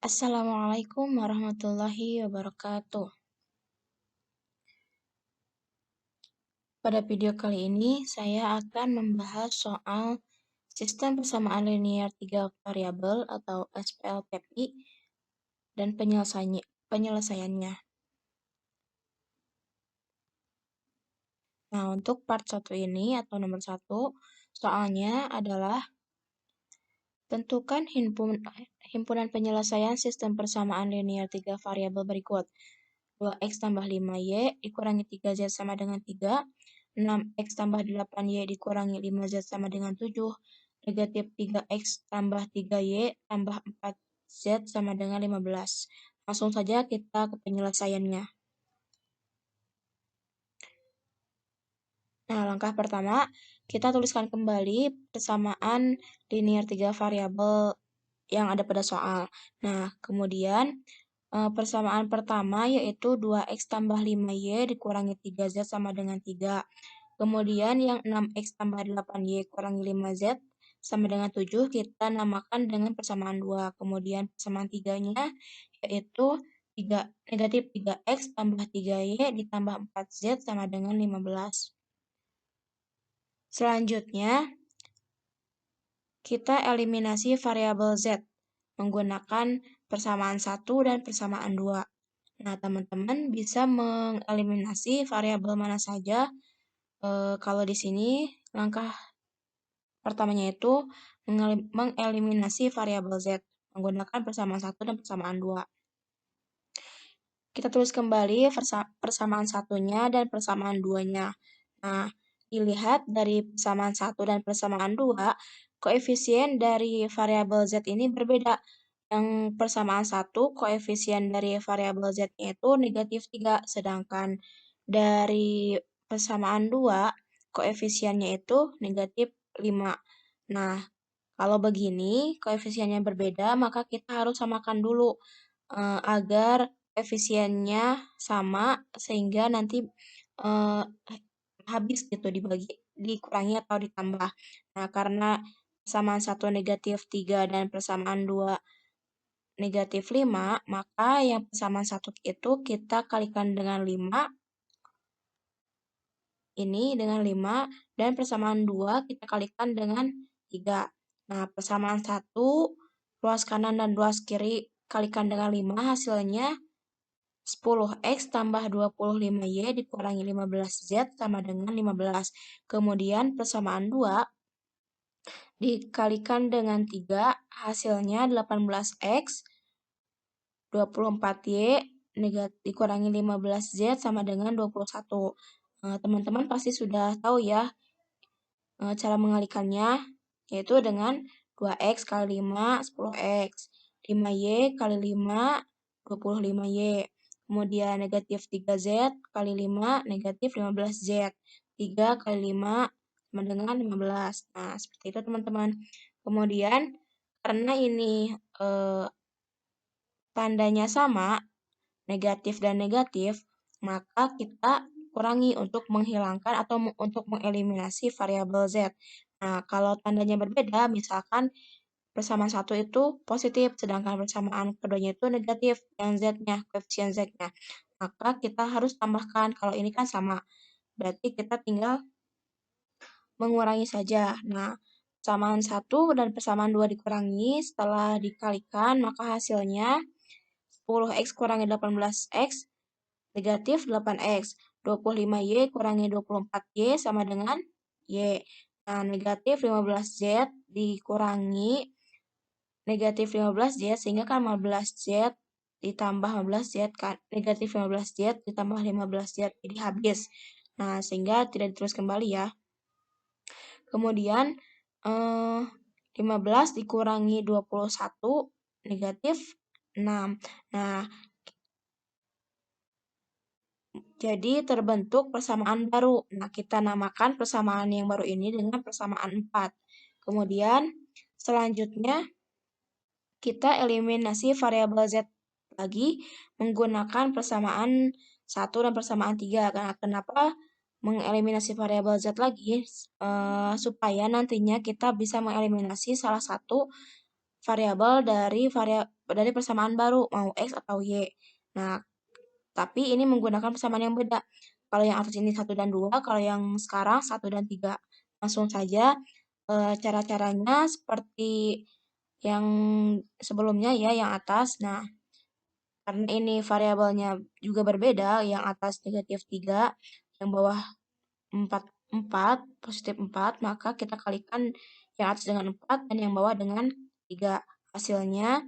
Assalamualaikum warahmatullahi wabarakatuh. Pada video kali ini, saya akan membahas soal sistem persamaan linear 3 variabel atau SPLPI dan penyelesaiannya. Nah, untuk part 1 ini atau nomor 1, soalnya adalah tentukan himpunan penyelesaian sistem persamaan linear 3 variabel berikut. 2x tambah 5y dikurangi 3z sama dengan 3, 6x tambah 8y dikurangi 5z sama dengan 7, negatif 3x tambah 3y tambah 4z sama dengan 15. Langsung saja kita ke penyelesaiannya. Nah, langkah pertama, kita tuliskan kembali persamaan linear 3 variabel yang ada pada soal. Nah, kemudian persamaan pertama yaitu 2x tambah 5y dikurangi 3z sama dengan 3. Kemudian yang 6x tambah 8y kurangi 5z sama dengan 7 kita namakan dengan persamaan 2. Kemudian persamaan 3-nya yaitu negatif 3x tambah 3y ditambah 4z sama dengan 15. Selanjutnya, kita eliminasi variabel z menggunakan persamaan 1 dan persamaan 2. Nah, teman-teman bisa mengeliminasi variabel mana saja. Kalau di sini, langkah pertamanya itu mengeliminasi variabel z menggunakan persamaan 1 dan persamaan 2. Kita tulis kembali persamaan 1-nya dan persamaan 2-nya. Nah, dilihat dari persamaan 1 dan persamaan 2, koefisien dari variabel z ini berbeda. Yang persamaan 1, koefisien dari variabel z-nya itu negatif 3, sedangkan dari persamaan 2, koefisiennya itu negatif 5. Nah, kalau begini, koefisiennya berbeda, maka kita harus samakan dulu agar koefisiennya sama, sehingga nanti habis gitu dikurangi atau ditambah. Nah, karena persamaan 1 negatif 3 dan persamaan 2 negatif 5, maka yang persamaan 1 itu kita kalikan dengan 5, ini dengan 5, dan persamaan 2 kita kalikan dengan 3. Nah, persamaan 1, ruas kanan dan ruas kiri kalikan dengan 5, hasilnya 10x tambah 25y dikurangi 15z sama dengan 15. Kemudian persamaan 2 dikalikan dengan 3, hasilnya 18x 24y dikurangi 15z sama dengan 21. Teman-teman pasti sudah tahu ya cara mengalikannya, yaitu dengan 2x kali 5, 10x. 5y kali 5, 25y. Kemudian negatif 3z kali 5, negatif 15z. 3 kali 5 sama dengan 15. Nah, seperti itu teman-teman. Kemudian, karena ini tandanya sama, negatif dan negatif, maka kita kurangi untuk menghilangkan atau untuk mengeliminasi variabel z. Nah, kalau tandanya berbeda, misalkan persamaan 1 itu positif, sedangkan persamaan keduanya itu negatif, yang z-nya, koefisien z-nya. Maka kita harus tambahkan, kalau ini kan sama. Berarti kita tinggal mengurangi saja. Nah, persamaan 1 dan persamaan 2 dikurangi, setelah dikalikan, maka hasilnya 10x kurangi 18x, negatif 8x. 25y kurangi 24y sama dengan y. Nah, negatif 15z dikurangi negatif 15z, sehingga kan 15z ditambah 15z kan, negatif 15z ditambah 15z, jadi habis. Nah, sehingga tidak ditulis kembali ya. Kemudian 15 dikurangi 21, negatif 6. Nah, jadi terbentuk persamaan baru. Nah, kita namakan persamaan yang baru ini dengan persamaan 4. Kemudian, selanjutnya kita eliminasi variabel z lagi menggunakan persamaan 1 dan persamaan 3. Kenapa mengeliminasi variabel z lagi? Supaya nantinya kita bisa mengeliminasi salah satu variabel dari persamaan baru, mau X atau Y. Nah, tapi ini menggunakan persamaan yang beda. Kalau yang atas ini 1 dan 2, kalau yang sekarang 1 dan 3. Langsung saja cara-caranya seperti yang sebelumnya ya, yang atas. Nah, karena ini variabelnya juga berbeda, yang atas negatif 3, yang bawah 4, 4, positif 4, maka kita kalikan yang atas dengan 4 dan yang bawah dengan 3. Hasilnya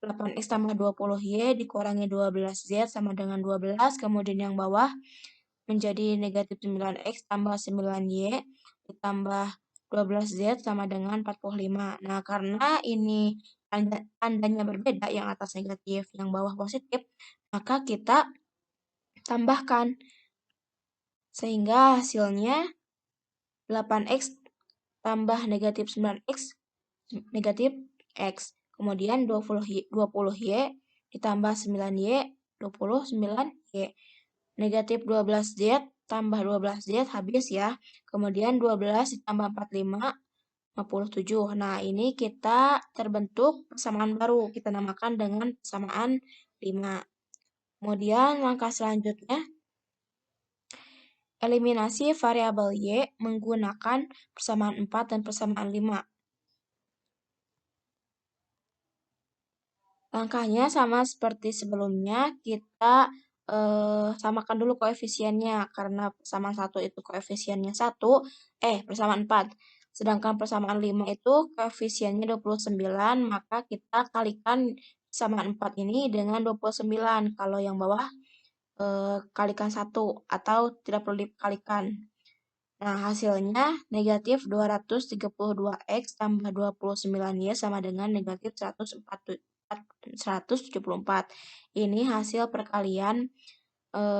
8X tambah 20Y dikurangi 12Z sama dengan 12, kemudian yang bawah menjadi negatif 9X tambah 9Y ditambah 12Z sama dengan 45. Nah, karena ini tandanya berbeda, yang atas negatif, yang bawah positif, maka kita tambahkan. Sehingga hasilnya 8X tambah negatif 9X negatif X. Kemudian 20Y ditambah 9Y, 29Y. Negatif 12Z tambah 12Z habis ya. Kemudian 12 ditambah 45, 57. Nah, ini kita terbentuk persamaan baru. Kita namakan dengan persamaan 5. Kemudian langkah selanjutnya, eliminasi variabel Y menggunakan persamaan 4 dan persamaan 5. Langkahnya sama seperti sebelumnya, kita samakan dulu koefisiennya, karena persamaan 1 itu koefisiennya 1, persamaan 4. Sedangkan persamaan 5 itu koefisiennya 29, maka kita kalikan persamaan 4 ini dengan 29. Kalau yang bawah kalikan 1 atau tidak perlu dikalikan. Nah, hasilnya negatif 232X tambah 29Y sama dengan negatif 174. Ini hasil perkalian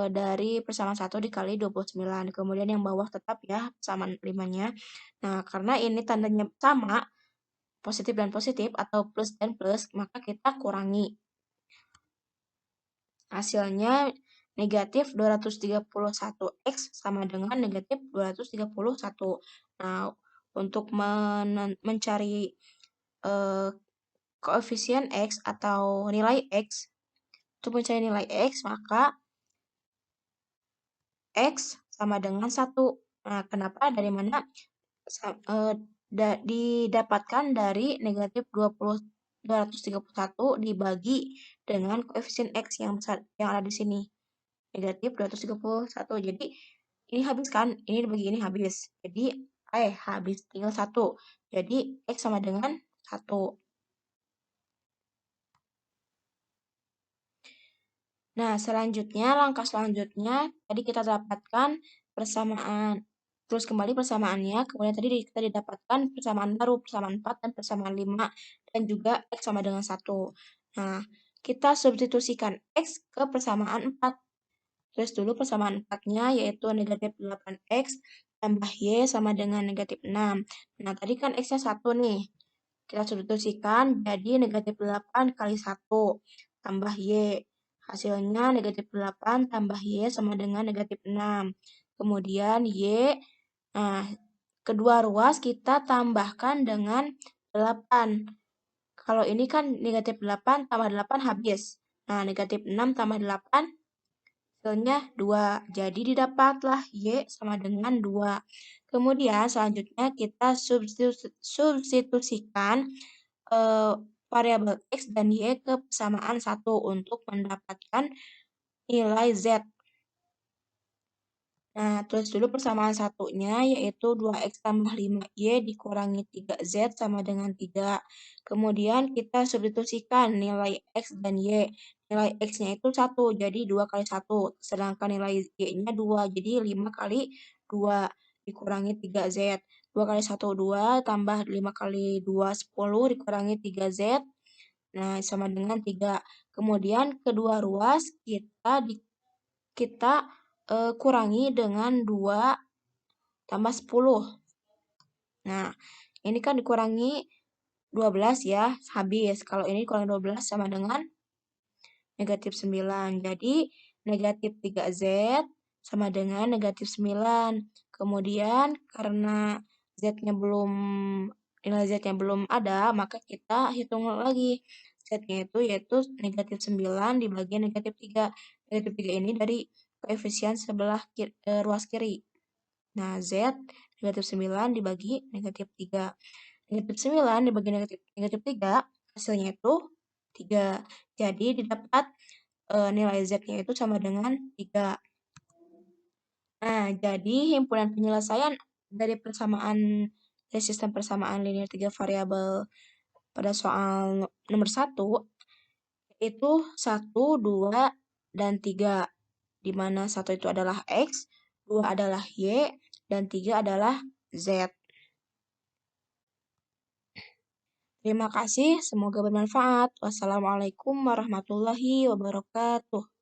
dari persamaan 1 dikali 29. Kemudian yang bawah tetap ya persamaan 5-nya. Nah, karena ini tandanya sama, positif dan positif atau plus dan plus, maka kita kurangi. Hasilnya negatif 231X sama dengan negatif 231. Nah, untuk mencari koefisien X atau nilai X, untuk mencari nilai X, maka X sama dengan 1. Nah, kenapa? Dari mana? Didapatkan dari negatif 231 dibagi dengan koefisien X yang ada di sini. Negatif 231. Jadi, ini habis kan? Ini dibagi ini habis. Jadi, habis tinggal 1. Jadi, X sama dengan 1. Nah, langkah selanjutnya, tadi kita dapatkan persamaan, terus kembali persamaannya, kemudian tadi kita didapatkan persamaan baru, persamaan 4 dan persamaan 5, dan juga X sama dengan 1. Nah, kita substitusikan X ke persamaan 4. Tulis dulu persamaan 4-nya, yaitu negatif 8X tambah Y sama dengan negatif 6. Nah, tadi kan X-nya 1 nih. Kita substitusikan jadi negatif 8 kali 1 tambah Y. Hasilnya negatif 8 tambah Y sama dengan negatif 6. Kemudian Y, nah, kedua ruas kita tambahkan dengan 8. Kalau ini kan negatif 8 tambah 8 habis. Nah, negatif 6 tambah 8, hasilnya 2. Jadi didapatlah Y sama dengan 2. Kemudian selanjutnya kita substitusikan variabel X dan Y ke persamaan 1 untuk mendapatkan nilai Z. Nah, tulis dulu persamaan satunya, yaitu 2X tambah 5Y dikurangi 3Z sama dengan 3. Kemudian kita substitusikan nilai X dan Y. Nilai X-nya itu 1, jadi 2 kali 1. Sedangkan nilai Y-nya 2, jadi 5 kali 2 dikurangi 3Z. 2 kali 1, 2, tambah 5 kali 2, 10, dikurangi 3Z. Nah, sama dengan 3. Kemudian kedua ruas kita kurangi dengan 2 tambah 10. Nah, ini kan dikurangi 12 ya, habis. Kalau ini dikurangi 12 sama dengan negatif 9. Jadi, negatif 3Z sama dengan negatif 9. Kemudian, karena Z-nya belum nilai Z-nya belum ada, maka kita hitung lagi. Z-nya itu yaitu negatif 9 dibagi negatif 3. Negatif 3 ini dari koefisien sebelah ruas kiri. Nah, Z negatif 9 dibagi negatif 3. Negatif 9 dibagi negatif 3, hasilnya itu 3. Jadi didapat nilai Z-nya itu sama dengan 3. Nah, jadi himpunan penyelesaian dari sistem persamaan linear 3 variabel pada soal nomor 1 itu 1, 2, dan 3. Di mana 1 itu adalah X, 2 adalah Y, dan 3 adalah Z. Terima kasih, semoga bermanfaat. Wassalamualaikum warahmatullahi wabarakatuh.